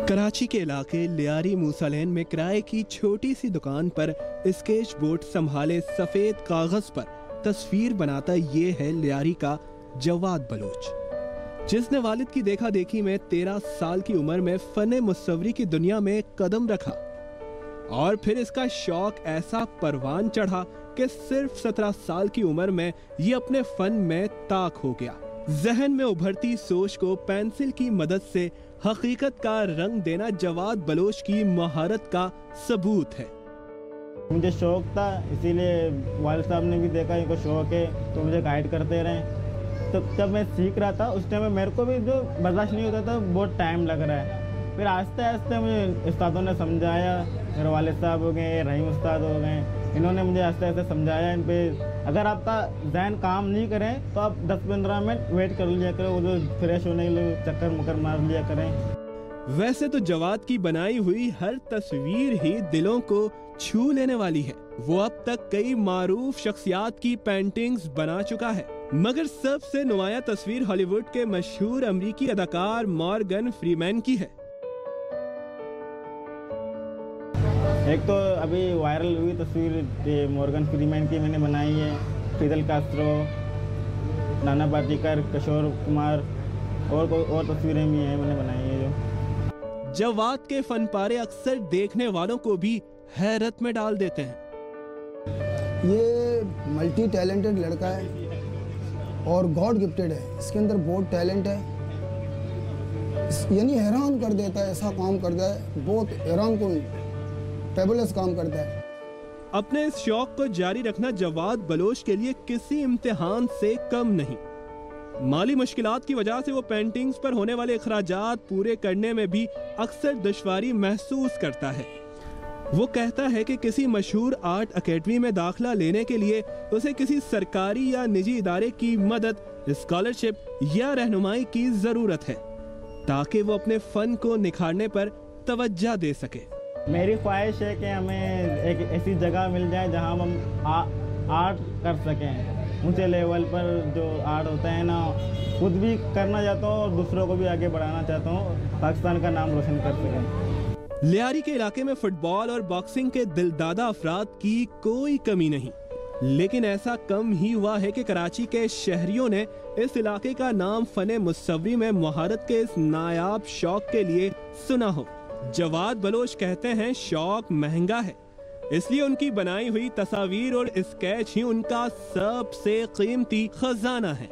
कराची के इलाके लियारी मूसा लेन में किराए की छोटी सी दुकान पर स्केच बोर्ड संभाले सफेद कागज पर तस्वीर बनाता ये है लियारी का जवाद बलोच, जिसने वालिद की देखा देखी में 13 साल की उम्र में फने मुसव्वरी की दुनिया में कदम रखा और फिर इसका शौक ऐसा परवान चढ़ा कि सिर्फ 17 साल की उम्र में ये अपने फन में ताक हो गया। जहन में उभरती सोच को पेंसिल की मदद से हकीकत का रंग देना जवाद बलोच की महारत का सबूत है। मुझे शौक था, इसीलिए वालिद साहब ने भी देखा इनको शौक है तो मुझे गाइड करते रहे। तो जब मैं सीख रहा था उस टाइम में मेरे को भी जो बर्दाश्त नहीं होता था, बहुत टाइम लग रहा है। फिर आस्ते आस्ते मुझे उस्तादों ने समझाया, मेरे वालिद साहब हो गए, रहीम उस्ताद हो गए, इन्होंने मुझे आस्ते आस्ते समझाया। इन पे अगर आपका जहन काम नहीं करे तो आप 10-15 मिनट वेट कर लिया करो, वो जो फ्रेश होने के लिए चक्कर मकर मार लिया करें। वैसे तो जवाद की बनाई हुई हर तस्वीर ही दिलों को छू लेने वाली है। वो अब तक कई मारूफ शख्सियात की पेंटिंग्स बना चुका है, मगर सबसे नुमाया तस्वीर हॉलीवुड के मशहूर अमरीकी अदाकार मॉर्गन फ्रीमैन की है। एक तो अभी वायरल हुई तस्वीर मॉर्गन फ्रीमैन की मैंने बनाई है, फिदल कास्ट्रो, नाना पाटेकर, किशोर कुमार और तस्वीरें भी हैं मैंने बनाई है। जो जवाद के फन पारे अक्सर देखने वालों को भी हैरत में डाल देते हैं। ये मल्टी टैलेंटेड लड़का है और गॉड गिफ्टेड है, इसके अंदर बहुत टैलेंट है, यानी हैरान कर देता है, ऐसा काम करता है, बहुत हैरान कोई फेबुलस काम करता है। अपने इस शौक को जारी रखना जवाद बलोच के लिए किसी इम्तिहान से कम नहीं। माली मुश्किलात की वजह से वो पेंटिंग्स पर होने वाले अखराजात पूरे करने में भी अक्सर दुश्वारी महसूस करता है। वो कहता है कि किसी मशहूर आर्ट अकेडमी में दाखिला लेने के लिए उसे किसी सरकारी या निजी इदारे की मदद, स्कॉलरशिप या रहनुमाई की जरूरत है ताकि वो अपने फन को निखारने पर तवज्जो दे सके। मेरी ख्वाहिश है कि हमें एक ऐसी जगह मिल जाए जहां हम आर्ट कर सकें, ऊंचे लेवल पर जो आर्ट होता है ना, खुद भी करना चाहता हूँ और दूसरों को भी आगे बढ़ाना चाहता हूँ, पाकिस्तान का नाम रोशन कर सकें। लियारी के इलाके में फुटबॉल और बॉक्सिंग के दिलदादा अफराद की कोई कमी नहीं, लेकिन ऐसा कम ही हुआ है कि कराची के शहरियों ने इस इलाके का नाम फने मुसव्वरी में महारत के इस नायाब शौक के लिए सुना हो। जवाद बलोच कहते हैं शौक महंगा है, इसलिए उनकी बनाई हुई तस्वीर और स्केच ही उनका सबसे कीमती खजाना है।